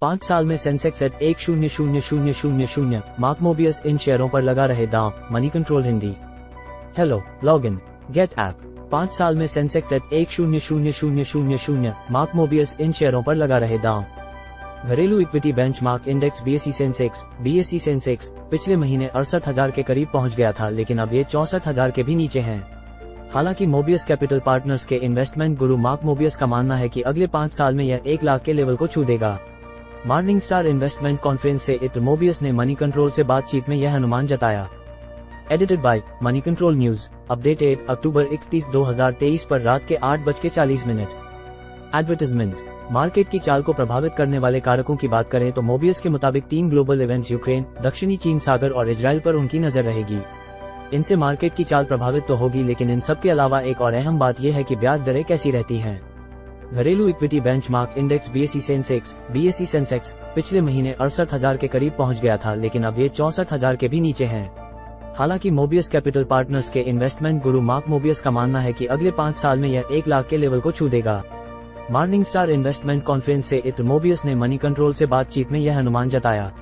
5 साल में Sensex at 1,000,000 Mark Mobius इन शेयरों पर लगा रहे दांव। Moneycontrol Hindi. Hello, log in, get app. 5 साल में सेंसेक्स एट 1,000,000 मार्क मोबियस इन शेयरों पर लगा रहे दांव। घरेलू equity benchmark index BSE Sensex पिछले महीने 68,000 के करीब पहुंच गया था, लेकिन अब ये 64,000 के भी नीचे हैं। हालांकि मोबियस कैपिटल पार्टनर्स के इन्वेस्टमेंट गुरु मार्क मोबियस का मानना है कि अगले 5 साल में यह 1 लाख के लेवल को छू देगा। मॉर्निंग स्टार इन्वेस्टमेंट कॉन्फ्रेंस से इत्र मोबियस ने मनी कंट्रोल से बातचीत में यह अनुमान जताया। Edited by Moneycontrol news, updated October 31, 2023 पर रात के 8:40। एडवर्टाइजमेंट। मार्केट की चाल को प्रभावित करने वाले कारकों की बात करें तो मोबियस के मुताबिक 3 ग्लोबल इवेंट्स यूक्रेन, दक्षिणी चीन सागर और इजराइल पर उनकी नजर रहेगी। इनसे मार्केट की चाल प्रभावित तो होगी, लेकिन इन सब के अलावा एक और अहम बात यह है कि ब्याज दरें कैसी रहती हैं। घरेलू equity benchmark index BSE Sensex पिछले महीने 68,000 के करीब पहुंच गया था, लेकिन अब ये 64,000 के भी नीचे हैं। हालांकि मोबियस कैपिटल पार्टनर्स के इन्वेस्टमेंट गुरु मार्क मोबियस का मानना है कि अगले 5 साल में यह 1 लाख के लेवल को छू देगा। मॉर्निंग स्टार इन्वेस्टमेंट कॉन्फ्रेंस से इत्र मोबियस ने मनी कंट्रोल से बातचीत में यह अनुमान जताया।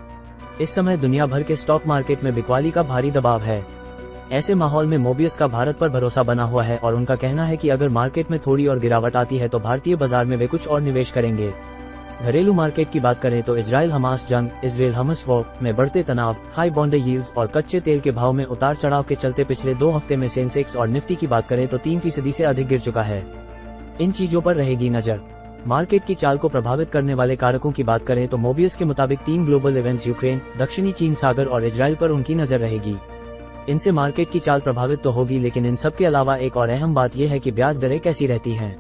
इस समय दुनिया भर के स्टॉक मार्केट में बिकवाली का भारी दबाव है। ऐसे माहौल में मोबियस का भारत पर भरोसा बना हुआ है और उनका कहना है कि अगर मार्केट में थोड़ी और गिरावट आती है तो भारतीय बाजार में वे कुछ और निवेश करेंगे। घरेलू मार्केट की बात करें तो इजराइल हमास जंग, इजराइल हमस वॉर में बढ़ते तनाव, हाई बॉन्ड यील्ड्स और कच्चे तेल के भाव में उतार चढ़ाव के चलते पिछले 2 हफ्ते में सेंसेक्स और निफ्टी की बात करें तो 3% से अधिक गिर चुका है। इन चीजों पर रहेगी नजर। मार्केट की चाल को प्रभावित करने वाले कारकों की बात करें तो मोबियस के मुताबिक 3 ग्लोबल इवेंट्स यूक्रेन, दक्षिणी चीन सागर और इजराइल पर उनकी नजर रहेगी। इनसे मार्केट की चाल प्रभावित तो होगी, लेकिन इन सब के अलावा एक और अहम बात यह है कि ब्याज दरें कैसी रहती हैं।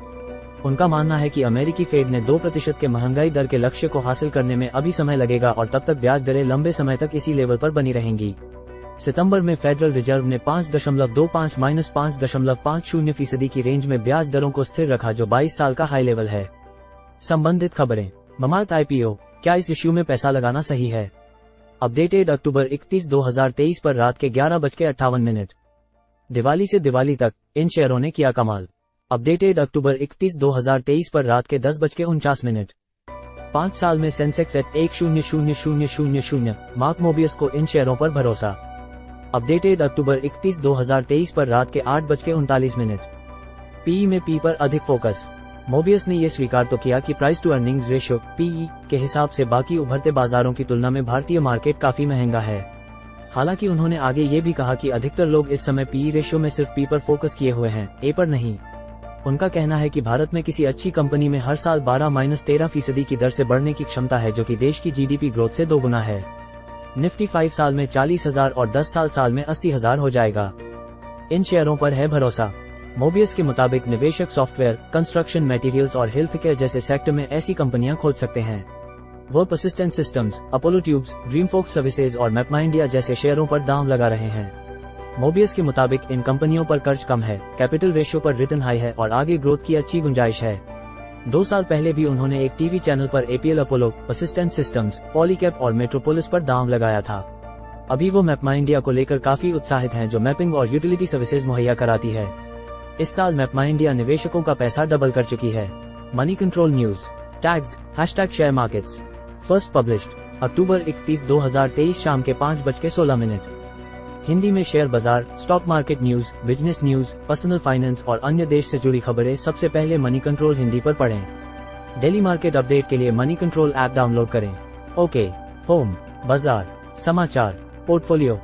उनका मानना है कि अमेरिकी फेड ने 2% के महंगाई दर के लक्ष्य को हासिल करने में अभी समय लगेगा और तब तक ब्याज दरें लंबे समय तक इसी लेवल पर बनी रहेंगी। सितंबर में फेडरल रिजर्व ने 5.25-5.50% की रेंज में ब्याज दरों को स्थिर रखा, जो 22 साल का हाई लेवल है। संबंधित खबरें। ममार्ट आईपीओ, क्या इस इश्यू में पैसा लगाना सही है? अपडेटेड अक्टूबर 31, 2023 पर रात के 11:58। दिवाली से दिवाली तक इन शेयरों ने किया कमाल। अपडेटेड अक्टूबर 31, 2023 पर रात के 10:49। 5 साल में सेंसेक्स एट 1,000,000 मार्क मोबियस को इन शेयरों पर भरोसा। अपडेटेड अक्टूबर 31, 2023 पर रात के 8:39। पीई में पी पर अधिक फोकस। मोबियस ने यह स्वीकार तो किया कि price to earnings ratio PE के हिसाब से बाकी उभरते बाजारों की तुलना में भारतीय मार्केट काफी महंगा है। हालांकि उन्होंने आगे ये भी कहा कि अधिकतर लोग इस समय पीई रेशियो में सिर्फ पी पर फोकस किए हुए हैं, ए पर नहीं। उनका कहना है कि भारत में किसी अच्छी कंपनी में हर साल 12-13% की दर से बढ़ने की क्षमता है, जो कि देश की जीडीपी ग्रोथ से 2 गुना है। निफ्टी 5 साल में 40,000 और 10 साल में 80,000 हो जाएगा। इन शेयरों पर है भरोसा। मोबियस के मुताबिक निवेशक सॉफ्टवेयर, कंस्ट्रक्शन मटेरियल्स और हेल्थ केयर जैसे सेक्टर में ऐसी कंपनियां खोज सकते हैं। वो Persistent Systems, Apollo Tubes, Dreamfolks services और मैपमाइंडिया जैसे शेयरों पर दांव लगा रहे हैं। मोबियस के मुताबिक इन कंपनियों पर कर्ज कम है, कैपिटल रेशियो पर रिटर्न हाई है और आगे ग्रोथ की अच्छी गुंजाइश है। 2 साल पहले भी उन्होंने एक टीवी चैनल पर APL Apollo, persistent systems, Polycab और मेट्रोपोलिस पर दांव लगाया था। अभी वो मैपमाइंडिया को लेकर काफी उत्साहित हैं, जो मैपिंग और यूटिलिटी सर्विसेज मुहैया कराती है। इस साल मैपमाइंडिया निवेशकों का पैसा डबल कर चुकी है। Moneycontrol news. Tags #share markets. First published October 31, 2023 शाम के 5:16। हिंदी में शेयर बाजार, stock market news, business news, personal finance और अन्य देश से जुड़ी खबरें सबसे पहले मनी कंट्रोल हिंदी पर पढ़ें। डेली मार्केट अपडेट के लिए मनी कंट्रोल ऐप डाउनलोड करें। ओके, होम, बाजार, समाचार, पोर्टफोलियो।